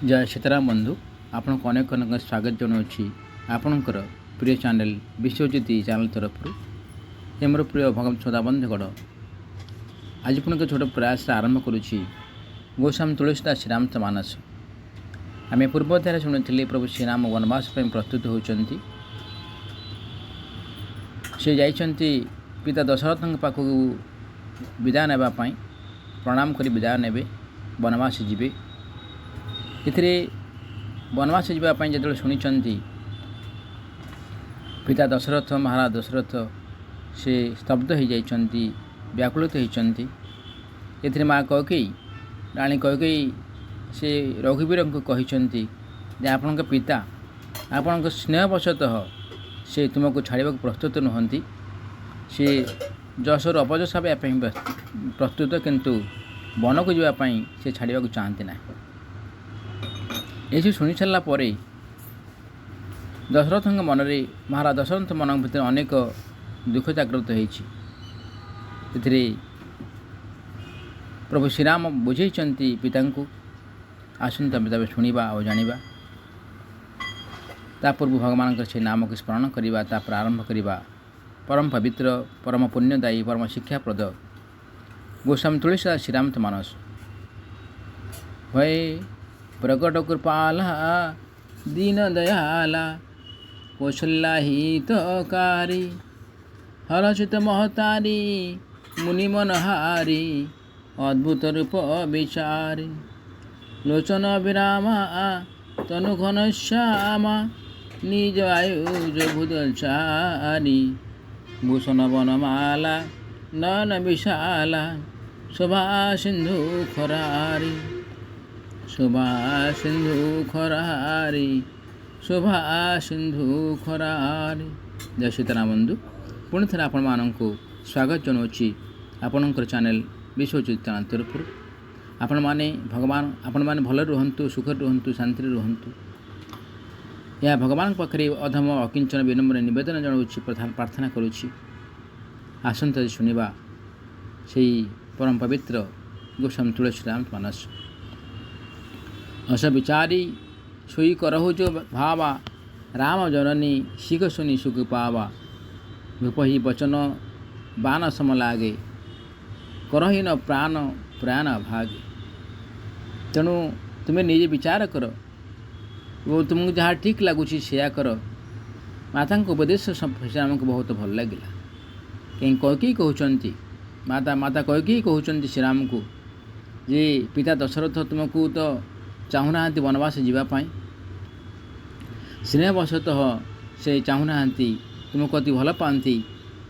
जय सीताराम बंधु आपको अनेक अनेक स्वागत जनावि आपणकर प्रिय चैनल विश्वज्योति चैनल तरफ ये मोर प्रिय भगवान सदा बंधुगढ़ आज पुणी एक छोट प्रयास आरंभ करुच्ची गोस्वामी तुलसीदास श्रीरामचरित मानस आम पूर्व अध्याय शुणी प्रभु श्रीराम वनवास प्रस्तुत होती से जाइंट पिता दशरथ पाखक विदाय नापी प्रणाम कर विदाय ने वनवास जीवे एथिरे वनवास जावाई जो शुणी पिता दशरथ महाराज दशरथ से स्तब्ध हो जाती व्याकुलित होती एथिरे माँ कैकेयी राणी कैकेयी से रघुवीर को कहते आपण पिता आपण स्नेहवशतः से तुमको छाड़ा प्रस्तुत नुहति से जशर अपजस प्रस्तुत किंतु वन को जावाई से छाड़ा चाहती ना ये शुणी सारा दशरथ मन में महाराज दशरथ मन भर अनेक दुख जागृत होती प्रभु श्रीराम बुझे पिता को आसंता तब शुणा और जाना पूर्व भगवान से नाम को स्मरण करवा आरंभ करवा परम पवित्र परम पुण्यदायी परम शिक्षाप्रद गोस्वामी तुलसीदास श्रीरामचरित मानस भय प्रकट कृपाला दीन दयाला कौशल्या हितकारी हरचित महतारी मुनि मनहारी अद्भुत रूप विचारी लोचन विरामा तनु घनश्यामा निज आयुज भूदचारी भूषण वनमाला नयन विशाला शोभा सिंधु खरारी शोभा सिंधु खरारी शोभा सिंधु खरारी। जय सीताराम बंधु पुणी थे आपण मानक स्वागत जनावि आपणकर चैनल विश्वज्योति चैनल तरफ आपण मैंने भगवान आपण मैंने भल रुहतु सुखर रुहतु शांति रुहतु यह भगवान पाखे अधम अकिंचन विनम्र निवेदन जनावि प्रार्थना करुच्ची आसंता शुणा से परम पवित्र गोस्वामी तुलसीराम मानस अस विचारी सोई करहु जो भावा राम जननी शिख सुनी सुख पावा विपही वचन बाण सम लागे करही न प्राण प्राण भागे तेणु तुम्हें निजे विचार कर वो तुमको जहाँ ठीक लगुच से कर माता उपदेश श्रीराम को बहुत भल लगे कहीं कैकेयी कहते माता माता कैकेयी कहते श्रीराम को जे पिता दशरथ तुमको तो चाहूना वनवास जीवाई स्नेहवशतः से चाहूना तुमको अति भल पाती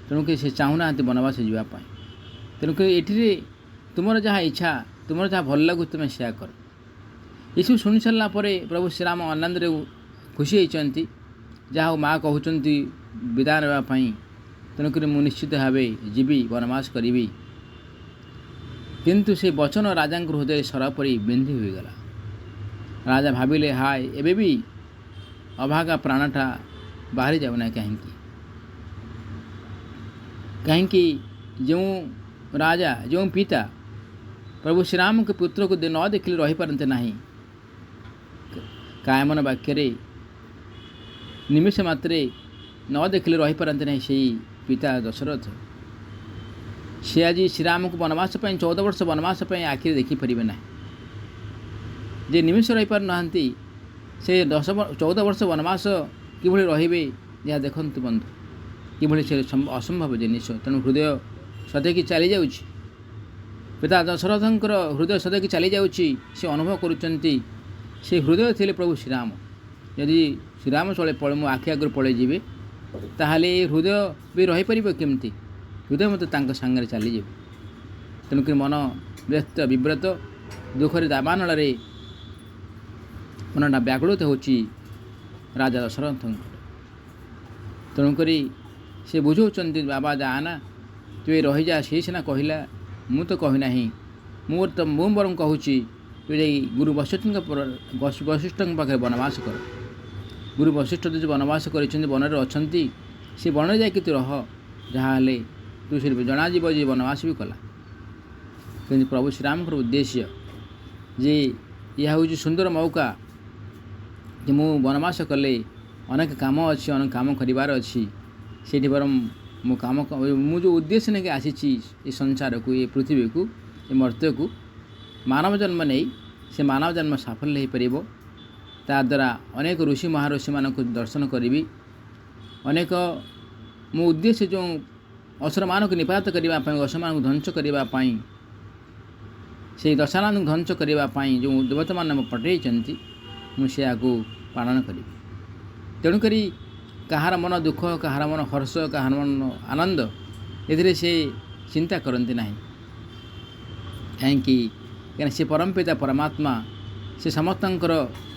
तेणुक से चाहूना वनवास जीवाई तेणुक ये तुम जहाँ इच्छा तुम जहाँ भल लगु तुम से कर ये शुणी सारा प्रभु श्रीराम आनंद खुशी होती जहाँ माँ कहते विदाय नापी तेणुक मुझे निश्चित भाव जीवी वनवास करी किंतु से वचन राजा हृदय सरपरी बिंधी होगला राजा भाविले हाय एबे भी अभागा प्राणटा बाहरी जाऊना कहीं जो राजा जो पिता प्रभु श्रीराम के पुत्र को न देखिले रही पारते नहीं कायमन वाक्य निमिष मात्रे न देखिले रही पारते नहीं से पिता दशरथ से आज श्रीराम को वनवास 14 वर्ष वनवास आखिरी देखिपारे ना जे निमिष रही पार ना से 14 वर्ष वनवास किभଳି रहिबे जहाँ देखंतु बंधु किभଳି से असंभव जिनिस तेणु हृदय सदैकी चली जाउछि पिता दशरथंकर हृदय सदैकी चली जाउछि से अनुभव करुचंती से हृदय थिले प्रभु श्रीराम यदि श्रीराम चले पड़े मो आखि आगर पड़े जीवे ताहले हृदय भी रही परिबो केमती हृदय मत तांक संगे चली जाए तेणुक मन व्यस्त विव्रत दुखरे दाबानल मनटा व्याकुलित होची राजा दशरथ तेणुक से बुझाऊँ बाबा जाना तु ये रही जा सी सीना कहला मु तो कहना मोर तो मु बर कहूँ तु जा गुरु वशिष्ठ पाखे वनवास कर गुरु वशिष्ठ जो वनवास कर वन अच्छा से वन जा तु रह जहाँ तु से जनाजीव जे वनवास भी कला कि प्रभु श्रीराम उद्देश्य जे यह हूँ सुंदर मौका कि मु वनवास कले अनेक काम अच्छी अनेक काम करार अच्छी से बर मु काम मु जो उद्देश्य नहीं आसी ये संसार को ये पृथ्वी को ये मर्त्य को मानव जन्म नहीं से मानव जन्म साफल्य हो पार ता द्वारा अनेक ऋषि महाऋषि मान दर्शन करी अनेक मो उद्देश्य जो असुर मान को निपात करने असुर मान ध्वंस करने से दशानंद ध्वंस करने जो देवता मान पठे मुझे पालन करी तेणुक कहार मन दुख कहार मन हर्ष कहार मन आनंद ए से चिंता करती ना कहीं से परम पिता परमात्मा से समस्त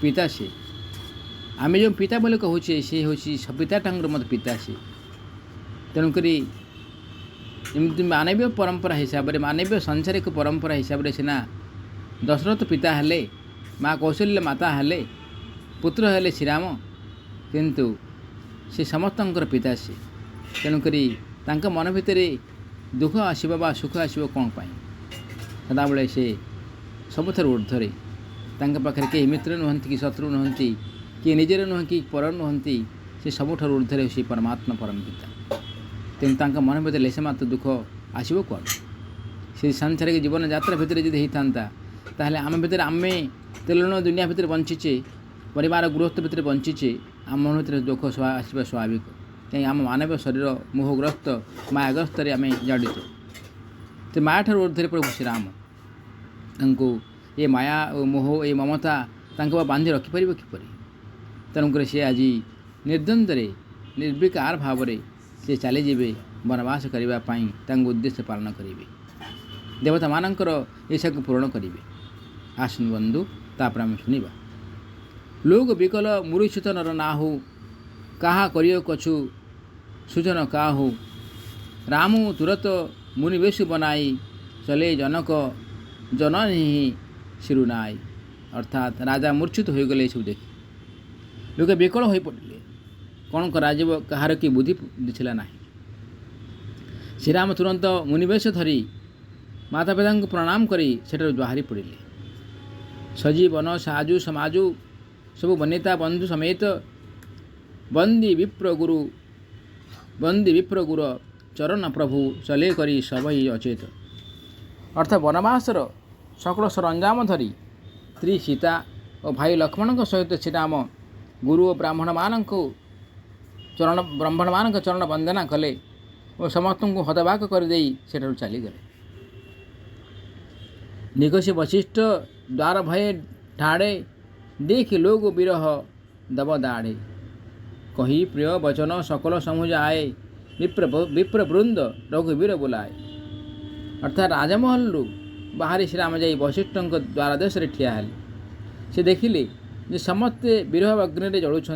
पिता से आम जो पिता बोले कहूचे से हूँ पिता टांगर मत पिता से तेणुक मानवीय परंपरा हिसाब से मानवीय सांसारिक परंपरा हिसाब से सीना दशरथ पिता हेले माँ कौशल्य माता हेले पुत्र हेले श्रीराम किंतु से समस्त पिता से तेणुक मन भितर दुख आसब बा सुख आसब कौन पाई सदाबले से सबुठार ऊर्धरे पाखे कई मित्र नुहंती कि शत्रु नुहंती कि निजर नुह कि पर नुहंती से सबुठार ऊर्धरे से परमात्मा परम पिता तेणु मन भितर लेसे मात्र दुख आसब कौन से सांसारिक जीवन यात्रा भितर जब होता ताहले आम भितर आमे तेलन दुनिया भितर बंचीचे परिवार गृहस्थ भितर बंचीचे आम मन भितर दुख आसवा स्वाभाविक कहीं आम मानवीय शरीर मोहग्रस्त मायाग्रस्त आम जड़ित तो माया ठार ऊर्धरे प्रभु श्रीराम ये माया मोह ये ममता बांधि रखिपर किपर तेणुक सी आज निर्द्वंद्वे निर्विकार भाव से चलीजे वनवास करने उद्देश्य पालन करेंगे देवता मानकर इच्छा को पूरण करेंगे आसन बंधु तापर आम शुणा लोग विकल मूर्छित नर नाहु कहा करियो कछु सुजन काहु रामु तुरत मुनिवेश बनाई चले जनक जननी सिरुनाई अर्थात राजा मूर्छित हो गले सब देखी लोग विकल हो पड़े कौन कराजिब कहार कि बुद्धि दिखला ना श्रीराम तुरंत मुनिवेश धरी माता पिता को प्रणाम करी सेठार बाहरी पड़े सजीवन साजु समाजु सब वनिता बंधु समेत बंदी विप्र गुरु चरण प्रभु चले करी सब ही अचेत अर्थात वनवासर सकल सरंजाम धरी स्त्री सीता और भाई लक्ष्मण सहित श्रीराम गुरु और ब्राह्मण मान चरण वंदना कले और समस्त को हतबाक करदे से चलीगले निकषे वशिष्ठ द्वार भय ठाड़े देख लोग विरह दब दाढ़े कही प्रिय वचन सकल समूह आए विप्र वृंद रघुवीर बुलाए अर्थात राजमहल बाहरी श्रीराम जा वशिष्ठ द्वार देश ठिया हेले से देखिले जे समस्ते विरह अग्नि जलुंट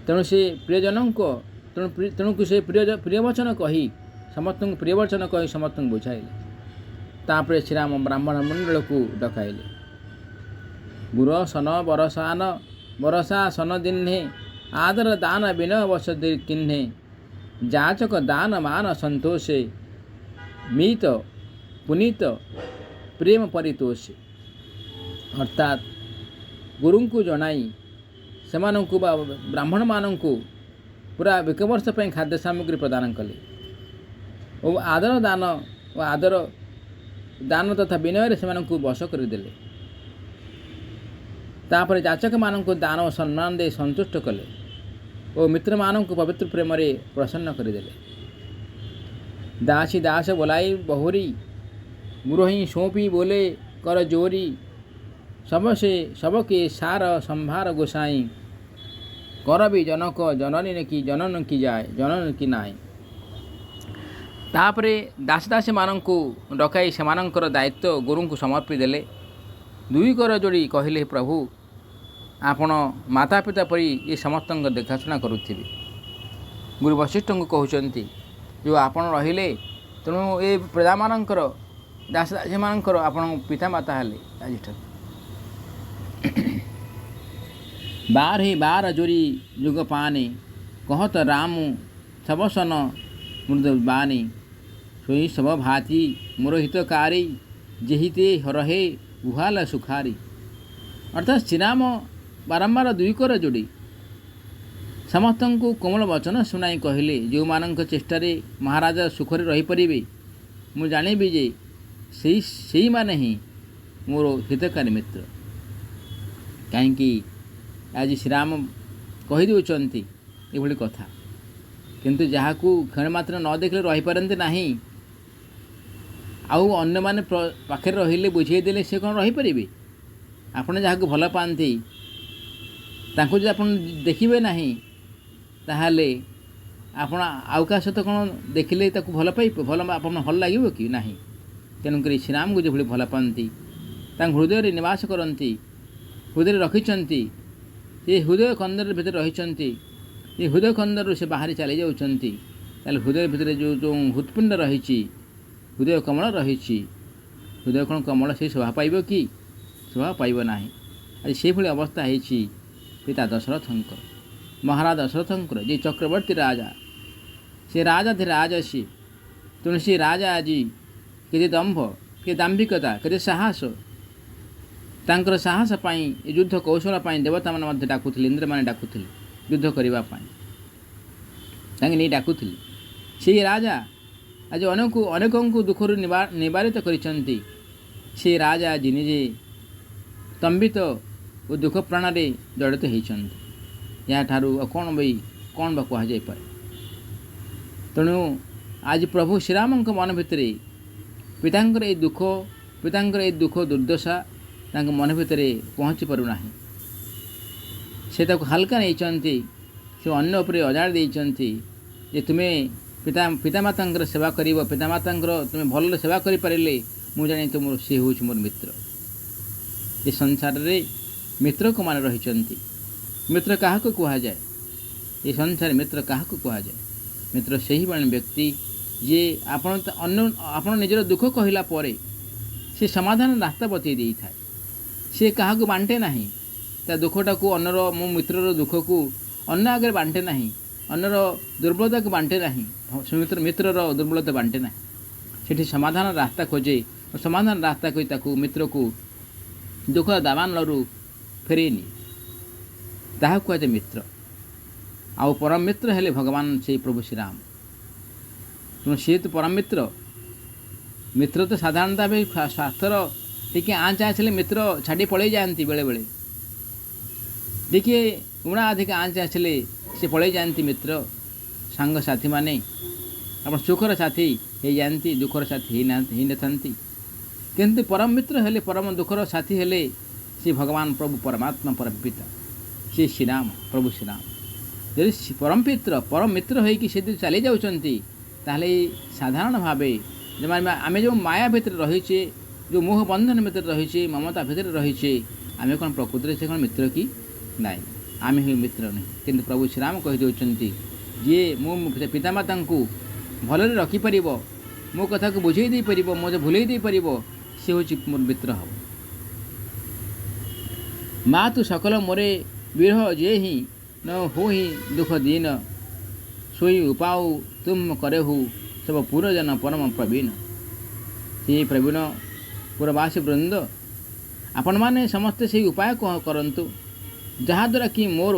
तेणु से प्रियजन को तेणुक से प्रियवचन कही समस्त प्रियवचन कही समस्त बुझाइले तापर श्रीराम ब्राह्मण मंडल को डकाइले गुर सन बरसा सन दिन्हे आदर दान विनय वश किन्हे जाचक दान मान संतोषे मीत पुनीत प्रेम परितोषे अर्थात गुरु को जनाई से ब्राह्मण मान पूरा 1 वर्ष खाद्य सामग्री प्रदान कले और आदर दान तथा विनय से वश करदेले तापर जाचक मान दान और सम्मान दे संतुष्ट कले और मित्र मान पवित्र प्रेम प्रसन्न करदेले दासी दास बोलाई बहुरी गुरुही सौंपी बोले कर जोरी सबसे सबके सार संभार गोसाई कर भी जनक जनन की जाए जनन की नाई तापरे दास दासी मान डकाई से दायित्व गुरु को समर्पी देले दुई कर जोड़ी कहले प्रभु आपण माता पिता परी ये समस्त देखाशुना करुथिबे गुरु वशिष्ठ को कहते जो आपण रहिले तेणु ये प्रजा मानकर दास दासी मानकर आपण पिता माता हेले आज बार ही बार जोरी जुग पाने कहत रामु सबसन मृद बानी सोई सब भाती मोर हितकारी जेहिते रहे गुहाल सुखारी। अर्थात श्रीराम बारंबार दुई कर जोड़ी समस्त को कोमल वचन शुणाई कहले, जो मान चेष्टार महाराजा सुखरे रहीपरे मु जानिबी जे से माने ही मोर हितकारी मित्र। कहीं आज श्रीराम कहीदे ये कथा, किंतु जहाँ को क्षण मात्र न देखले रहीपारती ना, आउ अन्य माने पाखे रहिले बुझेदेले से कौन रहीपरे। आपड़ जहाँ को भल पाती ताकू जो आप देखिए ना, ताहले आपण आउ का सहित कौन देखिले ताकू भल पाई भल आप भल लगे कि ना। तेणुक श्रीराम को जो भल पाती हृदय निवास करती, हृदय रखिंट, ये हृदय खंडर भितर रही, ये हृदय खंडर से बाहरी चली जाऊँच, हृदय भितर जो जो हृत्पिंड रही, हृदय कमल रही, हृदय कौन कमल से शोभा पाइब कि शोभा पाइब ना। आज से भाई अवस्था है पिता दशरथंकर, महाराज दशरथंकर जे चक्रवर्ती राजा, से राजा थे राजसी। तेणु से राजा आज के दंभ के दाम्भिकता के साहस, तांकर साहस पाई युद्ध कौशल पाई देवता मैंने डाकुले, इंद्र मैंने डाकुले युद्ध करने नहीं डाकुले। से राजा आज अनेकों को दुख निवारित करिसें। से राजा आज निजे स्तंभित और दुख प्राण जड़ित होती, या ठारू कौन भाई कौन बा कहुपर। तेणु आज प्रभु श्रीराम मन भितर पितांकर ए दुख, पितांकर ए दुख दुर्दशा तांक मन भितर पहुँची पारुना, से हल्का नहीं, से अन्य उपर अजाड़ देती जे तुम्हें पितामाता सेवा कर, पितामाता तुम्हें भल सेवा करें मु जानी तुम सी हूँ मोर मित्र। ये संसार रे मित्र को मान रही, मित्र क्या कह जाए, ये संसार मित्र क्या कह जाए। मित्र से ही बने व्यक्ति जे आप निजर दुख कहला परे से समाधान रास्ता बतई दे था, सी क्या बांटे ना ता दुखटा को अन्नर मो मित्रर दुख को अन्न आगे बांटे ना, अन्नर दुर्बलता को बांटे ना, मित्रर दुर्बलता बांटे ना, से समाधान रास्ता खोजे और समाधान रास्ता कही मित्र को दुख दावानलू फेरेनी, ताहा कहुए मित्र। आउ परम मित्र हेले भगवान से प्रभु श्रीराम। तुम सी तो परम मित्र, मित्र तो साधारणतः भाई स्वास्थ्यर टी आँच आसले मित्र छाड़ी पलि जाती, बेले बेले देखिए उणा अधिक आँच आसले से पलि जाती मित्र सांग साथी माने, आप सुखर साथी हो जाती, दुखर साथी ही न था। किंतु परम मित्र हेले, परम दुखर साथी हेले से भगवान प्रभु परमात्मा परम पिता से श्रीराम प्रभु श्रीराम। यदि परम मित्र होइकि से चली जाउछंती, ताहले साधारण भावे जो आम जो माया भितर रहीचे, जो मोह बंधन भितर रहीचे, ममता भितर रहीचे, आम कौन प्रकृति से कौन मित्र कि नाई, आम ही मित्र नहीं। किंतु प्रभु श्रीराम कहीदे जे मो पितामाता को भल रखिपर, मो कथा को बुझे दे पार, मो भूल दे पार, सी हूँ मोर मित्र हम। माँ तू सकल मोरे विरह जे ही न हो ही दुख दीन, सोई उपाऊ तुम करहु सब पूर्वजन परम प्रवीण। से प्रवीण पुरवासी वृंद आपण मैंने समस्ते से उपाय करंतु, जहाद्वारा कि मोर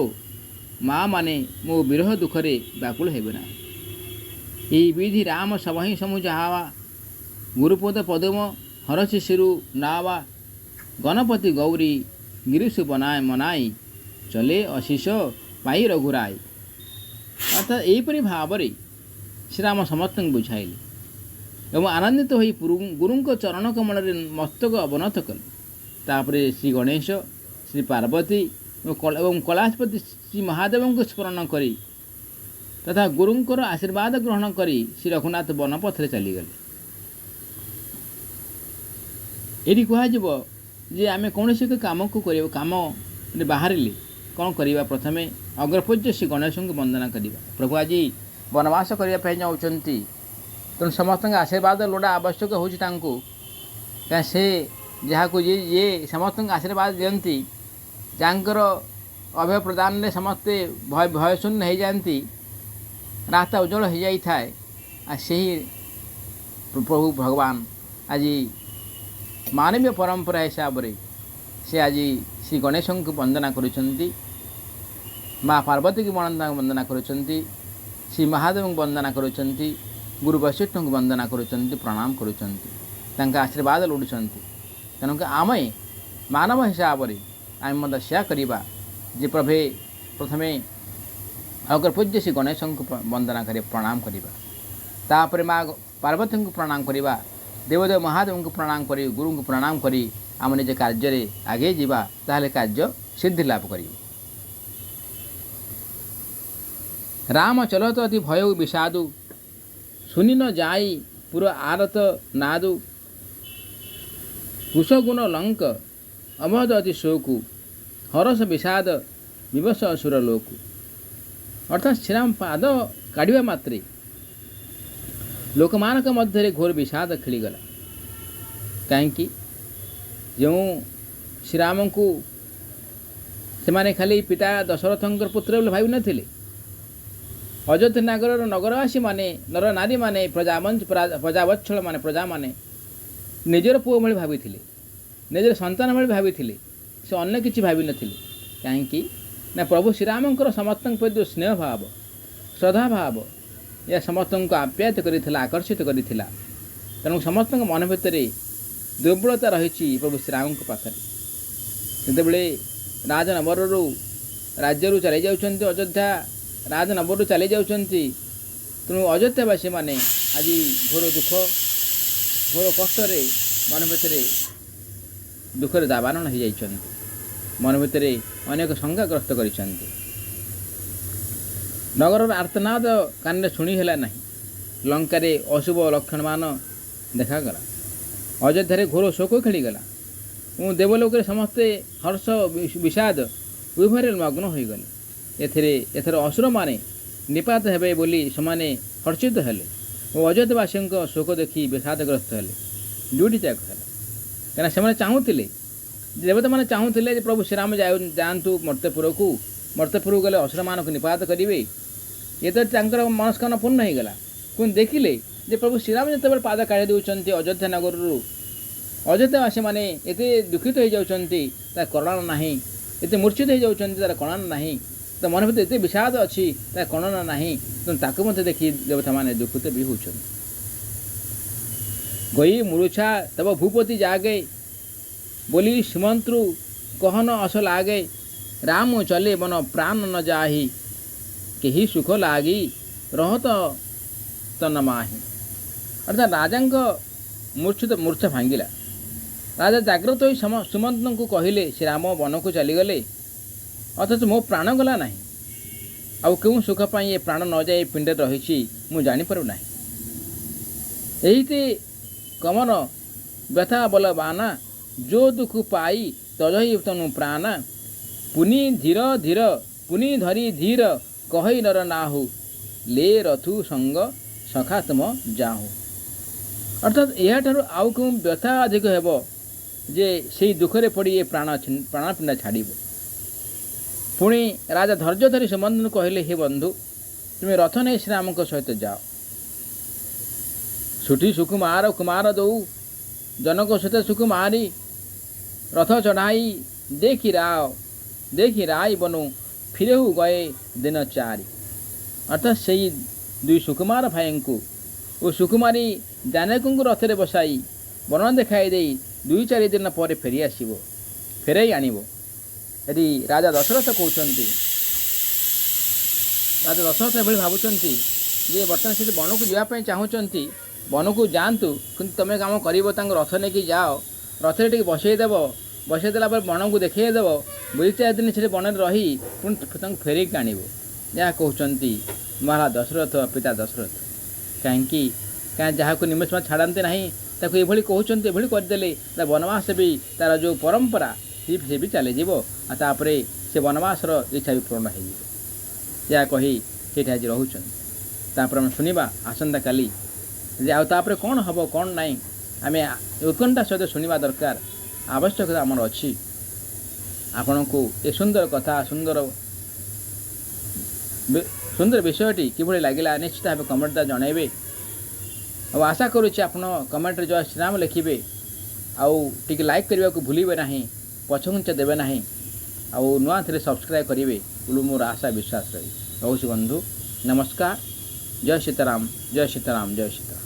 माँ माने मो विरह दुखरे व्याकुल हेबे ना। यही विधि राम सबहि समूह जहावा, गुरुपद पदम हर शिशिरु नावा, गणपति गौरी गिरीशु बनाए मनाई, चले अशीष पाई रघुराई। अर्थात यहीपरि भाव श्रीराम समस्त बुझाइले एवं आनंदित हो गुरु चरण कमल मस्तक अवनत कले। तापरे श्री गणेश, श्री पार्वती एवं कैलाशपति श्री महादेव को स्मरण करी तथा गुरुंकर आशीर्वाद ग्रहण करी श्री रघुनाथ वनपथरे चलीगले। ये कह जे आम कौन से कम को कम बाहर कौन करवा, प्रथमे अग्रपूज्य श्री गणेश को वंदना करवा। प्रभु आज वनवास करने जाऊँगी, तेणु समस्त आशीर्वाद लोड़ा आवश्यक हो से जहाँ को ये समस्त आशीर्वाद दिखती, जहाँकर अभय प्रदान में समस्ते भय शून्य हो जाती, रास्ता उज्जवल हो जाए आ से प्रभु भगवान आज ମାନवीय परंपरा हिसाब से आज श्री गणेश को वंदना करुँच माँ पार्वती की वंदना करुँच श्री महादेव को वंदना करुँच गुरु वशिष्ठ को वंदना करुँच प्रणाम करुँच आशीर्वाद लोड़ुंट तेणुक आम मानव हिसाब से आम मतलब सेया करवा जे प्रभे प्रथमे अगर पूज्य श्री गणेश को वंदना कर प्रणाम करवा तापर माँ पार्वती को प्रणाम करवा देवदेव महादेव को प्रणाम करी गुरु को प्रणाम करी आम निज कार्य आगे जावा ताहले कार्य सिद्धि लाभ कर राम चलत अति भय विषादु सुनि न जाई पुर आरत नादु कुशगुण लंक अमद अति शोकु हरस विषाद विवश असुर लोकु। अर्थात श्रीराम पाद काढ़ा मात्रे लोकमान मध्य घोर विषाद खेलीगला कहीं जो श्रीराम को से खाली पिता दशरथंकर पुत्र बोले भावी नथिले अयोध्या नगर नगरवासी माने नर नारी माने प्रजावत्सल माने प्रजा माने निजर पुओ भाई भावी निजर संतान भाई भावी से अन्य किसी भावी नथिले कहीं ना प्रभु श्रीरामंकर समस्त प्रति स्नेह भाव श्रद्धा भाव या समस्त को आप्यायित कर आकर्षित कर तेणु समस्त मन भितर दुर्बलता रही प्रभु श्रीराम पाखे जितेबले राजनगर राज्य चली जाऊँच अयोध्या राजनगर चली जाऊँच तेणु अयोध्यावासी मैंने आज घोर दुख घोर कष्ट मन भितर दुखर दावारण हो जाइए मन भितर अनेक शंकाग्रस्त कर नगर आर्तनाद कान शुणी है ना लंकार अशुभ लक्षण मान देखागला अयोध्या घोर शोक खेलीगला देवलोक समस्ते हर्ष विषाद उभय मग्न हो गले एथर असुर माने निपात हेबे बोली समाने हर्षित हेले और अयोध्यावासी शोक देखी विषादग्रस्त हेले दुईटी त्याग है कहीं से चाहूले देवता मैंने चाहूले प्रभु श्रीराम जातु मर्त्यपुर को मर्त्यपुर गले असुर मान को निपात करेंगे ये तो मनस्कामना पूर्ण हो गला पुणी देखिले जे प्रभु श्रीराम जिते पाद काढ़ी दौरान अयोध्या नगर अयोध्यावासी मैंने एत दुखित हो जाती करुणा ना एत मूर्छित हो जाती तार करुणा ना तो मन भर एत विषाद अच्छी तार करुणा ना ताकू देखी देवता मैंने दुखित भी होती गई मूर्छा तब भूपति जागे बोली सीमंत्रु कहन अस लागे राम चले बन प्राण न जाही कही सुख लागी रहत तन माही। अर्थात राजा मूर्छा भांगिला राजा जाग्रत हो सुमंत को कहले श्रीराम वन को चलीगले अथच मो प्राण गला ना आउ क्यों सुख पाई ये प्राण न जाए पिंड रही मु जापर ना यही कमन व्यथा बल बाना जो दुख पाई तजही तनु प्राणा पुनि धीर धीर पुनि धरी धीर कही नर नाहु ले रथु संग सखा तुम जाहु। अर्थात यह आउ क्यों व्यथा अधिक हेब जे से दुखरे पड़ी ये प्राणपिंड छाड़ पुणी राजा धैर्य धरी सुमंत कहले हे बंधु तुम्हें रथ नहीं श्रीराम सहित जाओ छुटी सुकुमार कुमार दौ जनक सहित सुकुमारी रथ चढ़ाई देखी राय बनु फिरेहु गए दिन चारि। अर्थात से दुई सुकुमार भाई को और सुकुमारी जानकी को रथ में बसाई बन देखाई दे दुई चार दिन पर फेरी आसब फेरई आणव यदि राजा दशरथ कहते राजा दशरथ ये भावुंट जे बर्तमान से वन को जावाई चाहूँगी वन को जातु कि तुम कम कर रथ नहीं जाओ रथ टे बसईदेव बसईदेला वन को देखईदेव दुई चार दिन से वन रही पुणी फेरिक आणव यह कहते महाराज दशरथ पिता दशरथ कहीं जहाँ को निमेष में छाड़ते ना ताको ये कहते ये करदे वनवास भी तार जो परंपरा सी भी चली जापर से वनवासर इच्छा भी पूर्ण हो कही से आज रोचापर आम शुणा आसंता काली आउे कौन हम कौन ना आम उत्कंठा सहित शुणा दरकार आवश्यकता आमर अच्छी आपण को ये सुंदर कथा सुंदर सुंदर विषयटी किभली लगिला निश्चित भाव कमेंट जनइबे और आशा करुच्चे आप कमेंट जो श्रीराम लिखे आउ टिके लाइक करने को भूलिए ना, पछघुंचा देवे ना, आउ नुआ थे सब्सक्राइब करेंगे बोलो मोर आशा विश्वास रही। रोच बंधु, नमस्कार। जय सीताराम, जय सीताराम, जय सीताराम।